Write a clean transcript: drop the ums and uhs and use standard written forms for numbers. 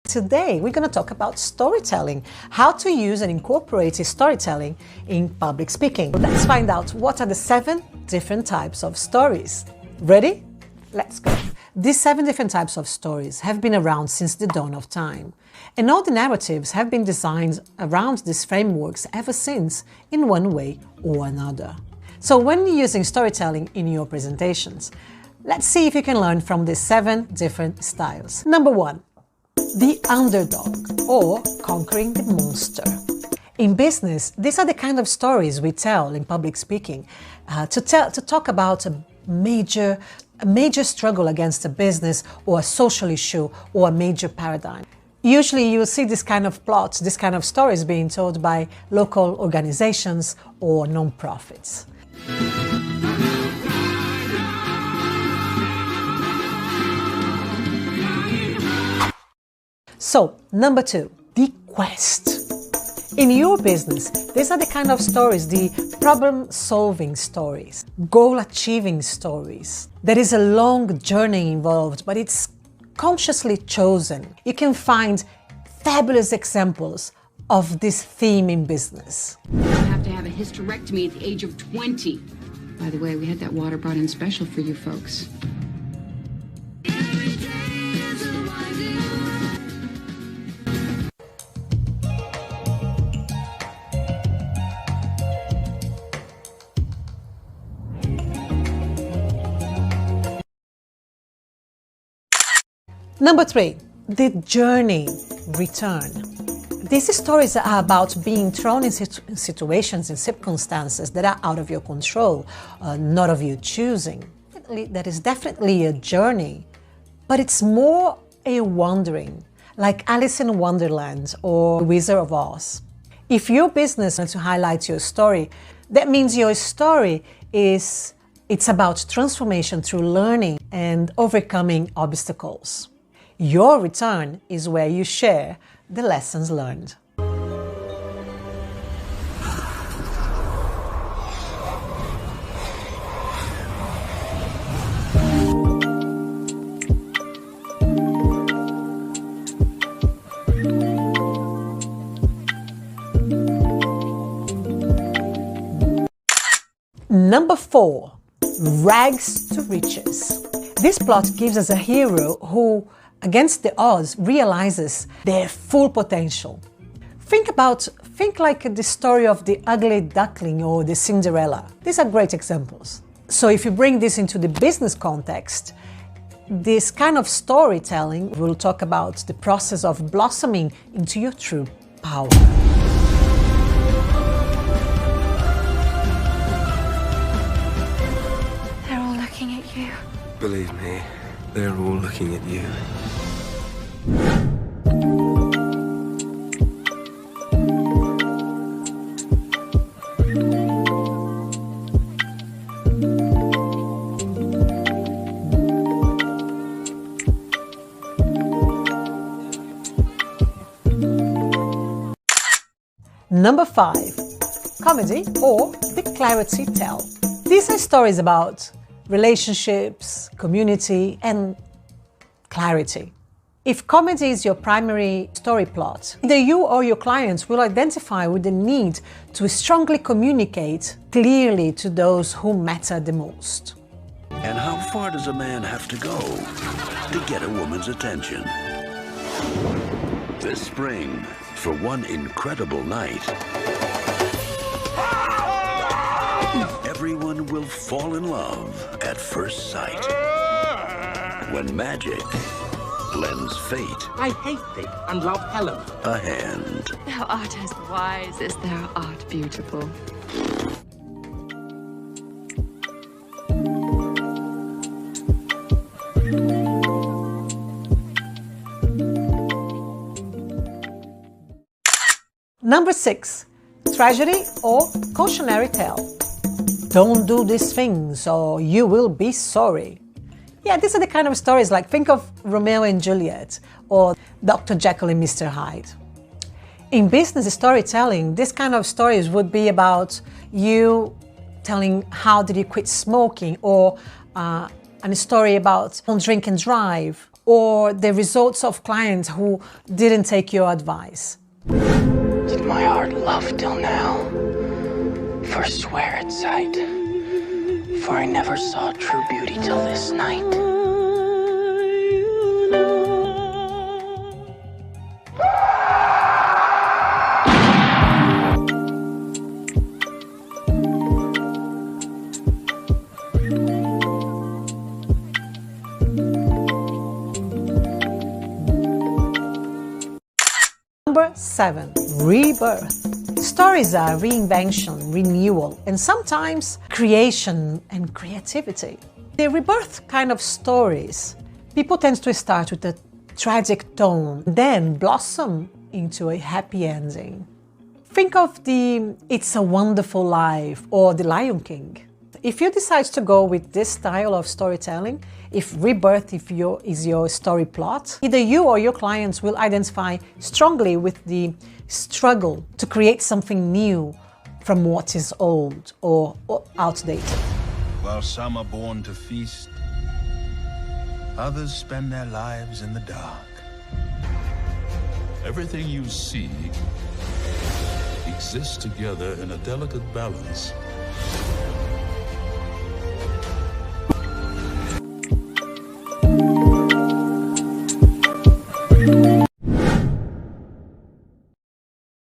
Today, we're going to talk about storytelling, how to use and incorporate storytelling in public speaking. Let's find out what are the 7 different types of stories. Ready? Let's go. These 7 different types of stories have been around since the dawn of time. And all the narratives have been designed around these frameworks ever since, in one way or another. So when you're using storytelling in your presentations, let's see if you can learn from these 7 different styles. Number 1. The underdog, or conquering the monster. In business, these are the kind of stories we tell in public speaking to talk about a major struggle against a business or a social issue or a major paradigm. Usually you will see this kind of plots, this kind of stories being told by local organizations or non-profits. So, number 2, the quest. In your business, these are the kind of stories, the problem-solving stories, goal-achieving stories. There is a long journey involved, but it's consciously chosen. You can find fabulous examples of this theme in business. You have to have a hysterectomy at the age of 20. By the way, we had that water brought in special for you folks. Number 3, the journey return. These stories are about being thrown in situations and circumstances that are out of your control, not of your choosing. That is definitely a journey, but it's more a wandering, like Alice in Wonderland or Wizard of Oz. If your business wants to highlight your story, that means your story it's about transformation through learning and overcoming obstacles. Your return is where you share the lessons learned. Number 4, rags to riches. This plot gives us a hero who, against the odds, realizes their full potential. Think like the story of the ugly duckling or the Cinderella. These are great examples. So if you bring this into the business context, this kind of storytelling will talk about the process of blossoming into your true power. They're all looking at you. Believe me, they're all looking at you. Number 5, comedy or the clarity tale. These are stories about relationships, community, and clarity. If comedy is your primary story plot, either you or your clients will identify with the need to strongly communicate clearly to those who matter the most. And how far does a man have to go to get a woman's attention? This spring, for one incredible night, everyone will fall in love at first sight. When magic blends fate. I hate thee and love Helen. A hand. Thou art as wise as thou art beautiful. Number 6, tragedy or cautionary tale. Don't do these things or you will be sorry. Yeah, these are the kind of stories like think of Romeo and Juliet or Dr. Jekyll and Mr. Hyde. In business storytelling, this kind of stories would be about you telling how did you quit smoking or a story about don't drink and drive or the results of clients who didn't take your advice. Did my heart love till now? For swear at sight, for I never saw true beauty till this night. Number 7, rebirth. Stories are reinvention, renewal, and sometimes creation and creativity. The rebirth kind of stories, people tend to start with a tragic tone, then blossom into a happy ending. Think of the It's a Wonderful Life or The Lion King. If you decide to go with this style of storytelling, if rebirth is your story plot, either you or your clients will identify strongly with the struggle to create something new from what is old or outdated. While some are born to feast, others spend their lives in the dark. Everything you see exists together in a delicate balance.